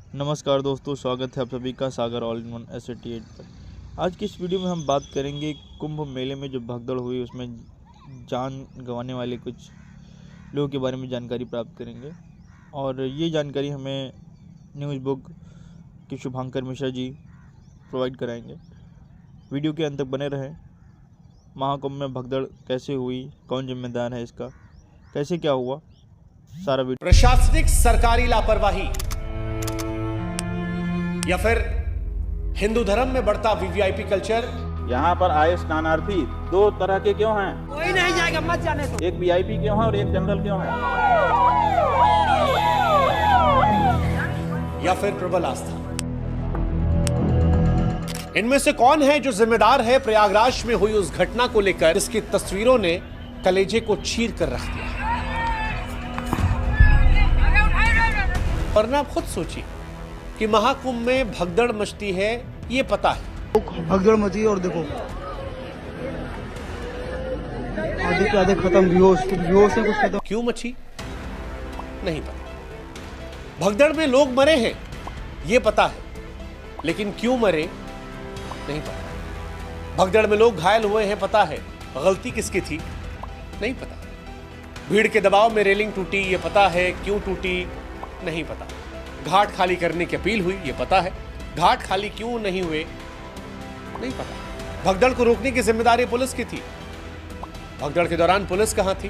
नमस्कार दोस्तों, स्वागत है आप सभी का सागर ऑल इन वन एस88 पर। आज की इस वीडियो में हम बात करेंगे कुंभ मेले में जो भगदड़ हुई उसमें जान गंवाने वाले कुछ लोगों के बारे में जानकारी प्राप्त करेंगे। और ये जानकारी हमें न्यूज़ बुक के शुभांकर मिश्रा जी प्रोवाइड कराएंगे। वीडियो के अंत तक बने रहें। महाकुंभ में भगदड़ कैसे हुई, कौन जिम्मेदार है इसका, कैसे क्या हुआ, सारा वीडियो। प्रशासनिक सरकारी लापरवाही या फिर हिंदू धर्म में बढ़ता वीवीआईपी कल्चर। यहाँ पर आए स्नानार्थी दो तरह के क्यों हैं? कोई नहीं जाएगा, मत जाने दो। एक वीआईपी क्यों है और एक जनरल क्यों है? या फिर प्रबल आस्था। इनमें से कौन है जो जिम्मेदार है प्रयागराज में हुई उस घटना को लेकर जिसकी तस्वीरों ने कलेजे को चीर कर रख दिया? वरना आप खुद सोचिए कि महाकुंभ में भगदड़ मचती है, ये पता है। भगदड़ मची और देखो आधे के आधे खत्म, बेहोश से कुछ खत्म। क्यों मची नहीं पता। भगदड़ में लोग मरे हैं ये पता है, लेकिन क्यों मरे नहीं पता। भगदड़ में लोग घायल हुए हैं पता है, गलती किसकी थी नहीं पता। भीड़ के दबाव में रेलिंग टूटी ये पता है, क्यों टूटी नहीं पता। घाट खाली करने की अपील हुई ये पता है, घाट खाली क्यों नहीं हुए नहीं पता। भगदड़ को रोकने की जिम्मेदारी पुलिस की थी, भगदड़ के दौरान पुलिस कहां थी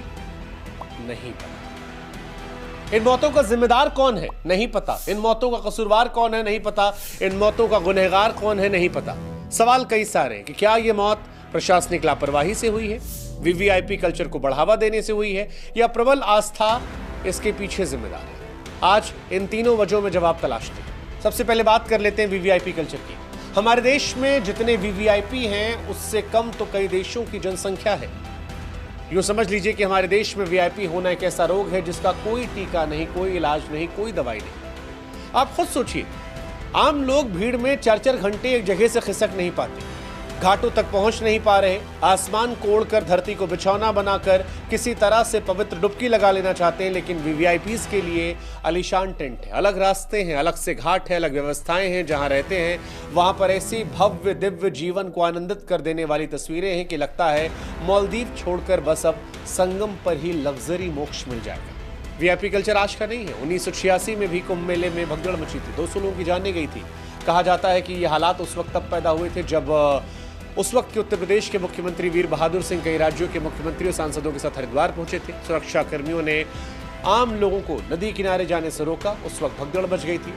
नहीं पता। इन मौतों का जिम्मेदार कौन है नहीं पता। इन मौतों का कसूरवार कौन है नहीं पता। इन मौतों का गुनहगार कौन है नहीं पता। सवाल कई सारे हैं कि क्या यह मौत प्रशासनिक लापरवाही से हुई है, वीवीआईपी कल्चर को बढ़ावा देने से हुई है, या प्रबल आस्था इसके पीछे जिम्मेदार है। आज इन तीनों वजहों में जवाब तलाशते हैं। सबसे पहले बात कर लेते हैं वीवीआईपी कल्चर की। हमारे देश में जितने वीवीआईपी हैं उससे कम तो कई देशों की जनसंख्या है। यूं समझ लीजिए कि हमारे देश में वीआईपी होना एक ऐसा रोग है जिसका कोई टीका नहीं, कोई इलाज नहीं, कोई दवाई नहीं। आप खुद सोचिए, आम लोग भीड़ में 4-4 घंटे एक जगह से खिसक नहीं पाते, घाटों तक पहुंच नहीं पा रहे, आसमान कोड़कर धरती को बिछौना बनाकर किसी तरह से पवित्र डुबकी लगा लेना चाहते हैं। लेकिन वीवीआईपीज के लिए आलीशान टेंट है, अलग रास्ते हैं, अलग से घाट है, अलग व्यवस्थाएं हैं। जहां रहते हैं वहां पर ऐसी भव्य दिव्य जीवन को आनंदित कर देने वाली तस्वीरें हैं कि लगता है मालदीव छोड़कर बस अब संगम पर ही लग्जरी मोक्ष मिल जाएगा। वीआईपी कल्चर आज का नहीं है। 1986 में भी कुंभ मेले में भगदड़ मची थी, 200 लोगों की जाने गई थी। कहा जाता है कि ये हालात उस वक्त तब पैदा हुए थे जब उस वक्त के उत्तर प्रदेश के मुख्यमंत्री वीर बहादुर सिंह कई राज्यों के मुख्यमंत्रियों सांसदों के साथ हरिद्वार पहुंचे थे। सुरक्षा कर्मियों ने आम लोगों को नदी किनारे जाने से रोका। उस वक्त भगदड़ मच गई थी,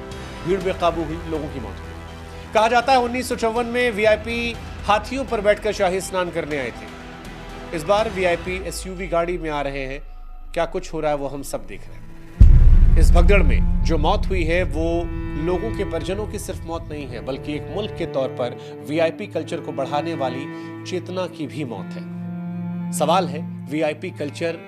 भीड़ बेकाबू हुई, लोगों की मौत हुई। कहा जाता है 1954 में वीआईपी हाथियों पर बैठकर शाही स्नान करने आए थे। इस बार वीआईपी एसयूवी गाड़ी में आ रहे हैं। क्या कुछ हो रहा है वो हम सब देख रहे हैं। इस भगदड़ में जो मौत हुई है वो लोगों के परिजनों की सिर्फ मौत नहीं है, बल्कि एक मुल्क के तौर पर वीआईपी कल्चर को बढ़ाने वाली चेतना की भी मौत है। सवाल है, वीआईपी कल्चर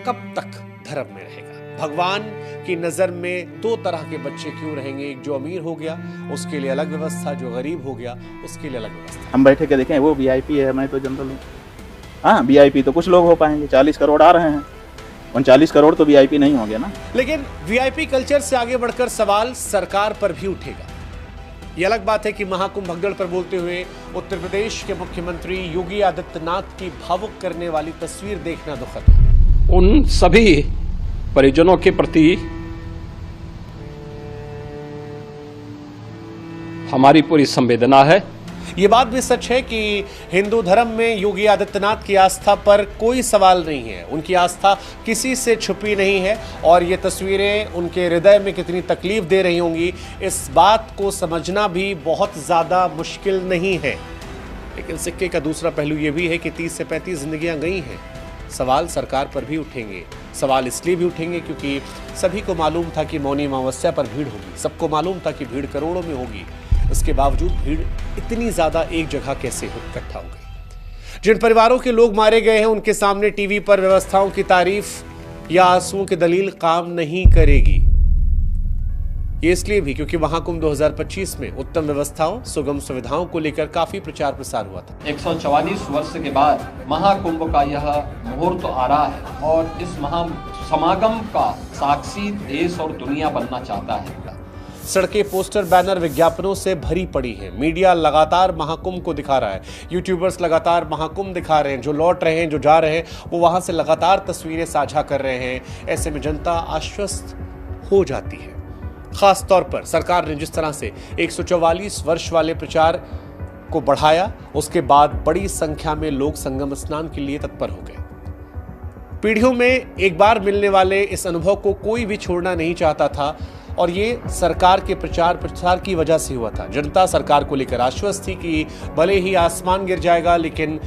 कब तक धर्म में रहेगा? भगवान की नजर में दो तरह के बच्चे क्यों रहेंगे? एक जो अमीर हो गया उसके लिए अलग व्यवस्था, जो गरीब हो गया उसके लिए अलग व्यवस्था। हम बैठे के देखें, वो वीआईपी है, मैं तो जनरल हूँ। हाँ, वीआईपी तो कुछ लोग हो पाएंगे, 40 करोड़ आ रहे हैं, 39 करोड़ तो वीआईपी नहीं होंगे ना। लेकिन वीआईपी कल्चर से आगे बढ़कर सवाल सरकार पर भी उठेगा। ये अलग बात है कि महाकुंभ भगदड़ पर बोलते हुए उत्तर प्रदेश के मुख्यमंत्री योगी आदित्यनाथ की भावुक करने वाली तस्वीर देखना दुखद है। उन सभी परिजनों के प्रति हमारी पूरी संवेदना है। ये बात भी सच है कि हिंदू धर्म में योगी आदित्यनाथ की आस्था पर कोई सवाल नहीं है। उनकी आस्था किसी से छुपी नहीं है और ये तस्वीरें उनके हृदय में कितनी तकलीफ दे रही होंगी, इस बात को समझना भी बहुत ज़्यादा मुश्किल नहीं है। लेकिन सिक्के का दूसरा पहलू ये भी है कि 30 से 35 जिंदगियां गई हैं। सवाल सरकार पर भी उठेंगे। सवाल इसलिए भी उठेंगे क्योंकि सभी को मालूम था कि मौनी अमावस्या पर भीड़ होगी, सबको मालूम था कि भीड़ करोड़ों में होगी। उसके बावजूद भीड़ इतनी ज्यादा एक जगह कैसे इकट्ठा हो गई? जिन परिवारों के लोग मारे गए हैं उनके सामने टीवी पर व्यवस्थाओं की तारीफ या आंसुओं की दलील काम नहीं करेगी। ये इसलिए भी क्योंकि महाकुंभ 2025 में उत्तम व्यवस्थाओं, सुगम सुविधाओं को लेकर काफी प्रचार प्रसार हुआ था। 144 वर्ष के बाद महाकुंभ का यह मुहूर्त आ रहा है और इस महा समागम का साक्षी देश और दुनिया बनना चाहता है। सड़कें पोस्टर बैनर विज्ञापनों से भरी पड़ी हैं। मीडिया लगातार महाकुंभ को दिखा रहा है, यूट्यूबर्स लगातार महाकुंभ दिखा रहे हैं, जो लौट रहे हैं, जो जा रहे हैं, वो वहां से लगातार तस्वीरें साझा कर रहे हैं। ऐसे में जनता आश्वस्त हो जाती है। खास तौर पर सरकार ने जिस तरह से 144 वर्ष वाले प्रचार को बढ़ाया, उसके बाद बड़ी संख्या में लोग संगम स्नान के लिए तत्पर हो गए। पीढ़ियों में एक बार मिलने वाले इस अनुभव को कोई भी छोड़ना नहीं चाहता था और ये सरकार के प्रचार प्रसार की वजह से हुआ था। जनता सरकार को लेकर आश्वस्त थी कि भले ही आसमान गिर जाएगा लेकिन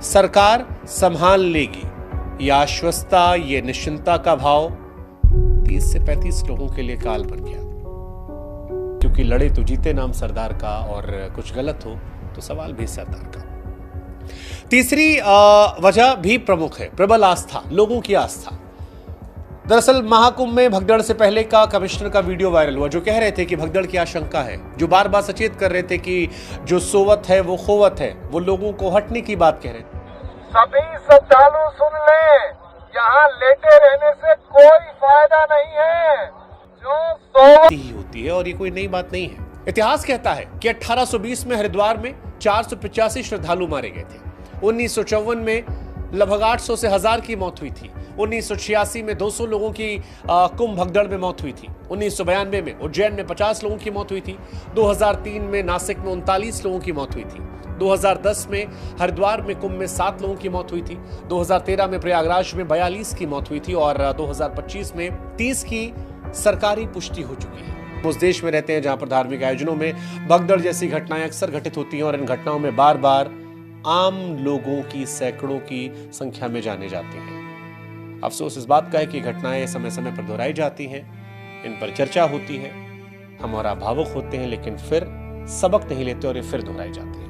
सरकार संभाल लेगी। ये आश्वस्तता, ये निश्चिंतता का भाव 30 से 35 लोगों के लिए काल बन गया, क्योंकि लड़े तो जीते नाम सरदार का, और कुछ गलत हो तो सवाल भी सरदार का। तीसरी वजह भी प्रमुख है, प्रबल आस्था, लोगों की आस्था। दरअसल महाकुंभ में भगदड़ से पहले का कमिश्नर का वीडियो वायरल हुआ, जो कह रहे थे कि भगदड़ की आशंका है, जो बार बार सचेत कर रहे थे कि जो सोवत है वो खोवत है, वो लोगों को हटने की बात कह रहे थे। सभी श्रद्धालु सुन लें, यहाँ लेटे रहने से कोई फायदा नहीं है, जो सोवत ही होती है और ये कोई नई बात नहीं है। इतिहास कहता है कि 1820 में हरिद्वार में 485 श्रद्धालु मारे गए थे। 1954 में लगभग 800 से 1000 की मौत हुई थी। 1986 में 200 लोगों की कुंभ भगदड़ में मौत हुई थी। 1992 में उज्जैन में 50 लोगों की मौत हुई थी। 2003 में नासिक में 39 लोगों की मौत हुई थी। 2010 में हरिद्वार में कुंभ में 7 लोगों की मौत हुई थी। 2013 में प्रयागराज में 42 की मौत हुई थी और 2025 में 30 की सरकारी पुष्टि हो चुकी है। उस देश में रहते हैं जहां पर धार्मिक आयोजनों में भगदड़ जैसी घटनाएं अक्सर घटित होती हैं और इन घटनाओं में बार बार आम लोगों की सैकड़ों की संख्या में जाने जाते हैं। अफसोस इस बात का है कि घटनाएं समय समय पर दोहराई जाती हैं, इन पर चर्चा होती है, हम और भावुक होते हैं, लेकिन फिर सबक नहीं लेते और ये फिर दोहराई जाती है।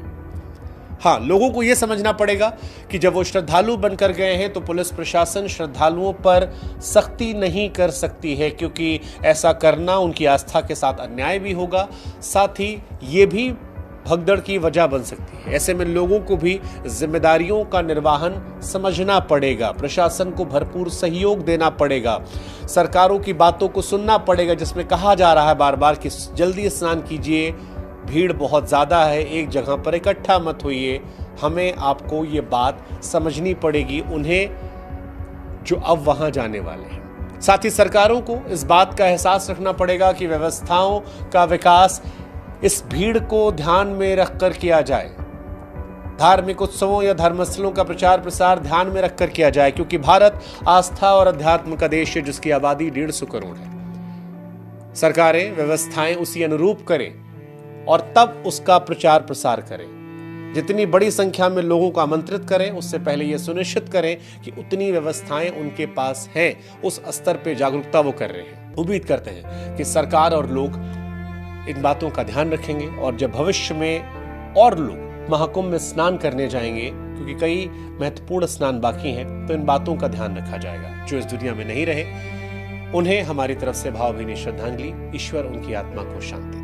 हाँ, लोगों को यह समझना पड़ेगा कि जब वो श्रद्धालु बनकर गए हैं तो पुलिस प्रशासन श्रद्धालुओं पर सख्ती नहीं कर सकती है, क्योंकि ऐसा करना उनकी आस्था के साथ अन्याय भी होगा, साथ ही ये भी भगदड़ की वजह बन सकती है। ऐसे में लोगों को भी जिम्मेदारियों का निर्वहन समझना पड़ेगा, प्रशासन को भरपूर सहयोग देना पड़ेगा, सरकारों की बातों को सुनना पड़ेगा, जिसमें कहा जा रहा है बार बार कि जल्दी स्नान कीजिए, भीड़ बहुत ज्यादा है, एक जगह पर इकट्ठा मत होइए। हमें आपको ये बात समझनी पड़ेगी उन्हें जो अब वहां जाने वाले हैं। साथ ही सरकारों को इस बात का एहसास रखना पड़ेगा कि व्यवस्थाओं का विकास इस भीड़ को ध्यान में रखकर किया जाए। धार्मिक उत्सवों या धर्मस्थलों का प्रचार प्रसार ध्यान में रखकर किया जाए, क्योंकि भारत आस्था और अध्यात्म का देश है जिसकी आबादी 150 करोड़ है। सरकारें व्यवस्थाएं उसी अनुरूप करें और तब उसका प्रचार प्रसार करें। जितनी बड़ी संख्या में लोगों को आमंत्रित करें, उससे पहले यह सुनिश्चित करें कि उतनी व्यवस्थाएं उनके पास हैं, उस स्तर पे जागरूकता वो कर रहे हैं। उम्मीद करते हैं कि सरकार और लोग इन बातों का ध्यान रखेंगे और जब भविष्य में और लोग महाकुंभ में स्नान करने जाएंगे, क्योंकि कई महत्वपूर्ण स्नान बाकी हैं, तो इन बातों का ध्यान रखा जाएगा। जो इस दुनिया में नहीं रहे, उन्हें हमारी तरफ से भावभीनी श्रद्धांजलि। ईश्वर उनकी आत्मा को शांति